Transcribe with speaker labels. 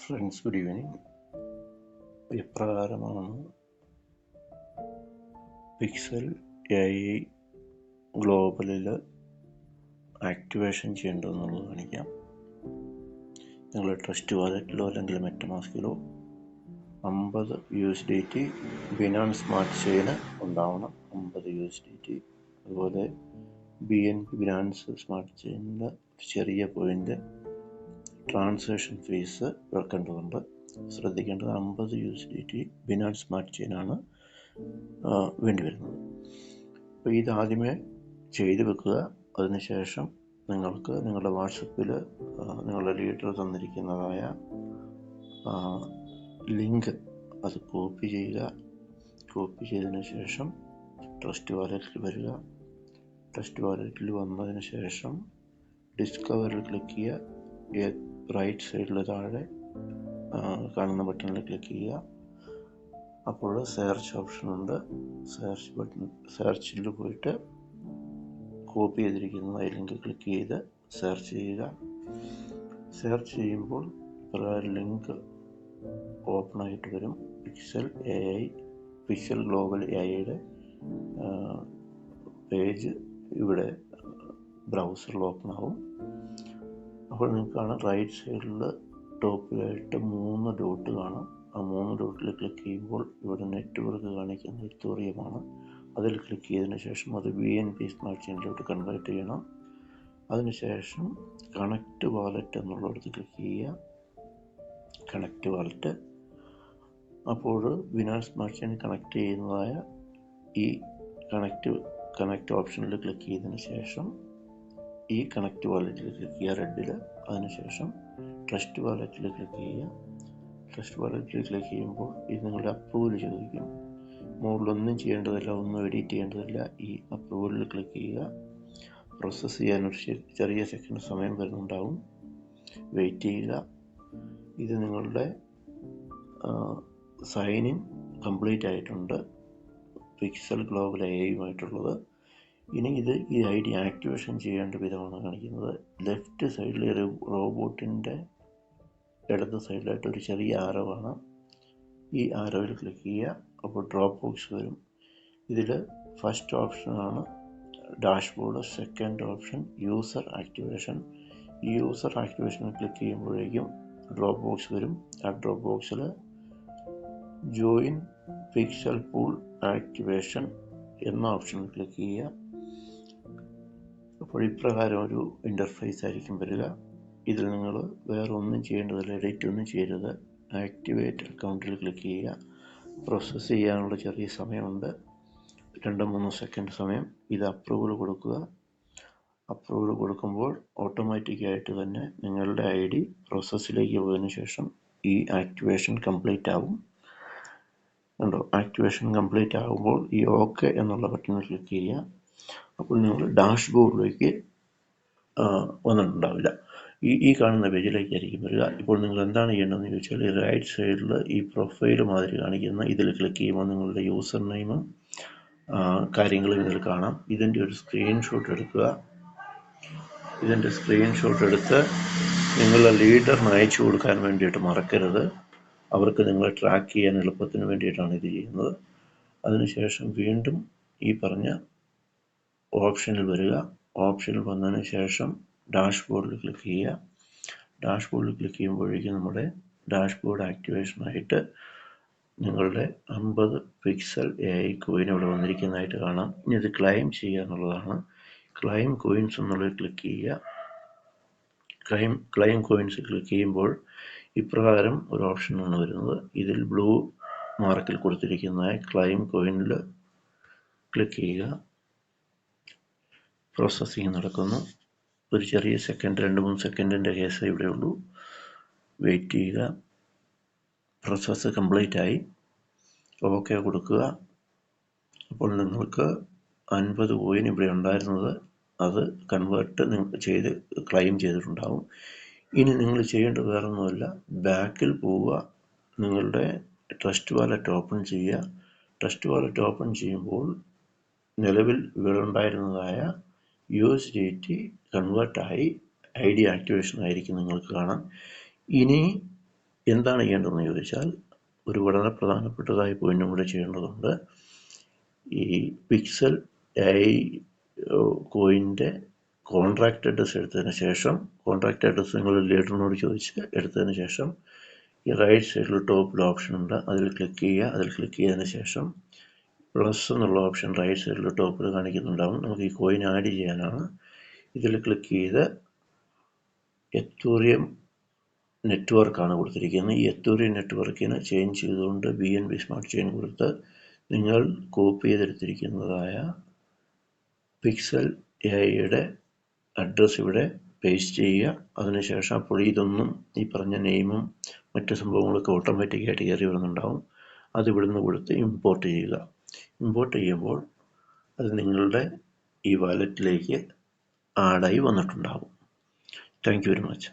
Speaker 1: Friends, good evening. എപ്രകാരമാണ് pixel AI ഗ്ലോബലിൽ activation ചെയ്യേണ്ടതെന്നുള്ളത് കാണിക്കാം. നിങ്ങൾ ട്രസ്റ്റ് വാലറ്റിലോ അല്ലെങ്കിൽ മെറ്റമാസ്കിലോ 50 USDT ബിനാൻസ് സ്മാർട്ട് ചെയിൻ ഉണ്ടാവണം. 50 USDT. അതുപോലെ BNB ബിനാൻസ് സ്മാർട്ട് ചെയിനിൽ ചെറിയ പോയിന്റ് ട്രാൻസാക്ഷൻ ഫീസ് വെക്കേണ്ടതുണ്ട്. ശ്രദ്ധിക്കേണ്ടത് 50 USDT ബിനാൻസ് സ്മാർട്ട് ചെയിനാണ് വേണ്ടി വരുന്നത്. അപ്പോൾ ഇതാദ്യമേ ചെയ്തു വെക്കുക. അതിനുശേഷം നിങ്ങൾക്ക് നിങ്ങളുടെ വാട്സപ്പിൽ നിങ്ങളുടെ ലീഡർ തന്നിരിക്കുന്നതായ ലിങ്ക് അത് കോപ്പി ചെയ്യുക. കോപ്പി ചെയ്തതിന് ശേഷം ട്രസ്റ്റ് വാലറ്റിൽ വരിക. ട്രസ്റ്റ് വാലറ്റിൽ വന്നതിന് ശേഷം ഡിസ്കവറിൽ ക്ലിക്ക് ചെയ്യുക. റൈറ്റ് സൈഡിൽ താഴെ കാണുന്ന ബട്ടണിൽ ക്ലിക്ക് ചെയ്യുക. അപ്പോൾ സെർച്ച് ഓപ്ഷൻ ഉണ്ട്. സെർച്ചിൽ പോയിട്ട് കോപ്പി ചെയ്തിരിക്കുന്ന ലിങ്ക് ക്ലിക്ക് ചെയ്ത് സെർച്ച് ചെയ്യുക. സെർച്ച് ചെയ്യുമ്പോൾ ഇപ്രകാരം ലിങ്ക് ഓപ്പൺ ആയിട്ട് വരും. പിക്സൽ ഗ്ലോബൽ AIയുടെ പേജ് ഇവിടെ ബ്രൗസറിൽ ഓപ്പൺ ആവും. അപ്പോൾ നിങ്ങൾക്ക് കാണാം റൈറ്റ് സൈഡിൽ ടോപ്പിലായിട്ട് 3 ഡോട്ട് കാണാം. ആ 3 ഡോട്ടിൽ ക്ലിക്ക് ചെയ്യുമ്പോൾ ഇവിടെ നെറ്റ്വർക്ക് കാണിക്കുന്ന ഇത്തോറിയമാണ്. അതിൽ ക്ലിക്ക് ചെയ്തതിന് ശേഷം അത് BNB സ്മാർട്ട് ചെയിനിലോട്ട് കൺവേർട്ട് ചെയ്യണം. അതിനുശേഷം കണക്റ്റ് വാലറ്റ് എന്നുള്ളിടത്ത് ക്ലിക്ക് ചെയ്യുക. Connect wallet. അപ്പോൾ ബിനാൻസ് സ്മാർട്ട് ചെയിൻ കണക്ട് ചെയ്യുന്നതായ ഈ കണക്റ്റ് ഓപ്ഷനിൽ ക്ലിക്ക് ചെയ്തതിന് ശേഷം ഈ കണക്റ്റ് വാലറ്റിൽ ക്ലിക്ക് ചെയ്യുക റെഡിൽ. അതിനുശേഷം ട്രസ്റ്റ് വാലറ്റിൽ ക്ലിക്ക് ചെയ്യുക. ട്രസ്റ്റ് വാലറ്റിൽ ക്ലിക്ക് ചെയ്യുമ്പോൾ ഇത് നിങ്ങളുടെ അപ്രൂവൽ ചോദിക്കും. മുകളിലൊന്നും ചെയ്യേണ്ടതില്ല, ഒന്നും എഡിറ്റ് ചെയ്യേണ്ടതില്ല. ഈ അപ്രൂവലിൽ ക്ലിക്ക് ചെയ്യുക. പ്രോസസ്സ് ചെയ്യാനൊരു ചെറിയ സെക്കൻഡ് സമയം വരുന്നുണ്ടാവും. വെയിറ്റ് ചെയ്യുക. ഇത് നിങ്ങളുടെ സൈൻ ഇൻ കംപ്ലീറ്റ് ആയിട്ടുണ്ട്, പിക്സൽ ഗ്ലോബൽ AIയുമായിട്ടുള്ളത്. ഇനി ഈ ID ആക്ടിവേഷൻ ചെയ്യേണ്ട വിധമാണ് കാണിക്കുന്നത്. ലെഫ്റ്റ് സൈഡിൽ റോബോട്ടിൻ്റെ ഇടത് സൈഡിലായിട്ട് ഒരു ചെറിയ ആരോ കാണാം. ഈ ആരോയിൽ ക്ലിക്ക് ചെയ്യുക. അപ്പോൾ ഡ്രോപ്പ് ബോക്സ് വരും. ഇതിൽ ഫസ്റ്റ് ഓപ്ഷനാണ് dashboard. Second option user activation. ഈ യൂസർ ആക്ടിവേഷനിൽ ക്ലിക്ക് ചെയ്യുമ്പോഴേക്കും ഡ്രോപ്പ് ബോക്സ് വരും. ആ ഡ്രോപ്പ് ബോക്സിൽ ജോയിൻ പിക്സൽ പൂൾ ആക്ടിവേഷൻ എന്ന ഓപ്ഷനിൽ ക്ലിക്ക് ചെയ്യുക. അപ്പോൾ ഇപ്രകാരം ഒരു ഇൻ്റർഫേസ് ആയിരിക്കും വരിക. ഇതിൽ നിങ്ങൾ വേറെ ഒന്നും ചെയ്യേണ്ടതില്ല, എഡിറ്റ് ഒന്നും ചെയ്യരുത്. ആക്ടിവേറ്റ് അക്കൗണ്ടിൽ ക്ലിക്ക് ചെയ്യുക. പ്രോസസ്സ് ചെയ്യാനുള്ള ചെറിയ സമയമുണ്ട്, 2-3 സെക്കൻഡ് സമയം. ഇത് അപ്രൂവൽ കൊടുക്കുക. അപ്രൂവൽ കൊടുക്കുമ്പോൾ ഓട്ടോമാറ്റിക്കായിട്ട് തന്നെ നിങ്ങളുടെ ID പ്രോസസ്സിലേക്ക് പോയതിനു ശേഷം ഈ ആക്ടിവേഷൻ കംപ്ലീറ്റ് ആവും. കണ്ടോ, ആക്ടിവേഷൻ കംപ്ലീറ്റ് ആകുമ്പോൾ ഈ ഓക്കെ എന്നുള്ള ബട്ടണിൽ ക്ലിക്ക് ചെയ്യുക. അപ്പോൾ നിങ്ങൾ ഡാഷ്ബോർഡിലേക്ക് വന്നിട്ടുണ്ടാവില്ല, ഈ കാണുന്ന പേജിലേക്കായിരിക്കും വരിക. ഇപ്പോൾ നിങ്ങൾ എന്താണ് ചെയ്യേണ്ടതെന്ന് ചോദിച്ചാൽ റൈറ്റ് സൈഡിൽ ഈ പ്രൊഫൈൽ മാതിരി കാണിക്കുന്ന ഇതിൽ ക്ലിക്ക് ചെയ്യുമ്പോൾ നിങ്ങളുടെ യൂസർ നെയിമും കാര്യങ്ങളും ഇതിൽ കാണാം. ഇതിൻ്റെ ഒരു സ്ക്രീൻഷോട്ട് എടുക്കുക. ഇതിൻ്റെ സ്ക്രീൻഷോട്ട് എടുത്ത് നിങ്ങളുടെ ലീഡറിന് അയച്ചു കൊടുക്കാൻ വേണ്ടിയിട്ട് മറക്കരുത്. അവർക്ക് നിങ്ങളെ ട്രാക്ക് ചെയ്യാൻ എളുപ്പത്തിന് വേണ്ടിയിട്ടാണ് ഇത് ചെയ്യുന്നത്. അതിനുശേഷം വീണ്ടും ഈ പറഞ്ഞ ഓപ്ഷനിൽ വരിക. ഓപ്ഷനിൽ വന്നതിന് ശേഷം ഡാഷ്ബോർഡിൽ ക്ലിക്ക് ചെയ്യുക. ഡാഷ്ബോർഡിൽ ക്ലിക്ക് ചെയ്യുമ്പോഴേക്കും നമ്മുടെ ഡാഷ്ബോർഡ് ആക്ടിവേഷനായിട്ട് നിങ്ങളുടെ 50 പിക്സൽ AI കോയിൻ ഇവിടെ വന്നിരിക്കുന്നതായിട്ട് കാണാം. ഇനി ഇത് ക്ലെയിം ചെയ്യുക എന്നുള്ളതാണ്. ക്ലെയിം കോയിൻസ് എന്നുള്ളത് ക്ലിക്ക് ചെയ്യുക. ക്ലെയിം കോയിൻസ് ക്ലിക്ക് ചെയ്യുമ്പോൾ ഇപ്രകാരം ഒരു ഓപ്ഷനാണ് വരുന്നത്. ഇതിൽ ബ്ലൂ മാർക്കിൽ കൊടുത്തിരിക്കുന്ന ക്ലെയിം കോയിനിൽ ക്ലിക്ക് ചെയ്യുക. പ്രോസസ്സിങ് നടക്കുന്നു. ഒരു ചെറിയ സെക്കൻഡ്, 2-3 സെക്കൻഡിൻ്റെ കേസ് ഇവിടെ ഉള്ളൂ. വെയിറ്റ് ചെയ്യുക. പ്രോസസ്സ് കംപ്ലീറ്റ് ആയി. ഓക്കെ കൊടുക്കുക. അപ്പോൾ നിങ്ങൾക്ക് 50 കോയിൻ ഇവിടെ ഉണ്ടായിരുന്നത് അത് കൺവേർട്ട് ചെയ്ത് ക്ലെയിം ചെയ്തിട്ടുണ്ടാവും. ഇനി നിങ്ങൾ ചെയ്യേണ്ടത് വേറൊന്നുമല്ല, ബാക്കിൽ പോവുക. നിങ്ങളുടെ ട്രസ്റ്റ് വാലറ്റ് ഓപ്പൺ ചെയ്യുക. ട്രസ്റ്റ് വാലറ്റ് ഓപ്പൺ ചെയ്യുമ്പോൾ നിലവിൽ ഇവിടെ ഉണ്ടായിരുന്നതായ USDT കൺവേർട്ടായി ID ആക്ടിവേഷൻ ആയിരിക്കും നിങ്ങൾക്ക് കാണാം. ഇനി എന്താണ് ചെയ്യേണ്ടതെന്ന് ചോദിച്ചാൽ ഒരു വളരെ പ്രധാനപ്പെട്ടതായ പോയിന്റും കൂടെ ചെയ്യേണ്ടതുണ്ട്. ഈ പിക്സൽ AI കോയിൻ്റെ കോൺട്രാക്റ്റ് അഡ്രസ്സ് എടുത്തതിന് ശേഷം, കോൺട്രാക്റ്റ് അഡ്രസ്സ് നിങ്ങൾ ലീഡറിനോട് ചോദിച്ച് എടുത്തതിന് ശേഷം ഈ റൈറ്റ് സൈഡിൽ ടോപ്പിൽ ഓപ്ഷൻ ഉണ്ട്, അതിൽ ക്ലിക്ക് ചെയ്യുക. അതിൽ ക്ലിക്ക് ചെയ്തതിന് ശേഷം പ്ലസ് എന്നുള്ള ഓപ്ഷൻ റൈറ്റ് സൈഡിൽ ടോപ്പിൽ കാണിക്കുന്നുണ്ടാവും. നമുക്ക് ഈ കോയിൻ ആഡ് ചെയ്യാനാണ്. ഇതിൽ ക്ലിക്ക് ചെയ്ത് എത്തൂറിയം നെറ്റ്വർക്കാണ് കൊടുത്തിരിക്കുന്നത്. ഈ എത്തൂറിയം നെറ്റ്വർക്കിന് ചേഞ്ച് ചെയ്തുകൊണ്ട് BNB സ്മാർട്ട് ചെയിൻ കൊടുത്ത് നിങ്ങൾ കോപ്പി ചെയ്തെടുത്തിരിക്കുന്നതായ പിക്സൽ AIയുടെ അഡ്രസ്സ് ഇവിടെ പേസ്റ്റ് ചെയ്യുക. അതിനുശേഷം അപ്പോൾ ഇതൊന്നും ഈ പറഞ്ഞ നെയിമും മറ്റ് സംഭവങ്ങളൊക്കെ ഓട്ടോമാറ്റിക്കായിട്ട് കയറി വരുന്നുണ്ടാവും. അത് ഇവിടുന്ന് കൊടുത്ത് ഇമ്പോർട്ട് ചെയ്യുക. ഇമ്പോർട്ട് ചെയ്യുമ്പോൾ അത് നിങ്ങളുടെ ഈ വാലറ്റിലേക്ക് ആഡായി വന്നിട്ടുണ്ടാവും. Thank you very much.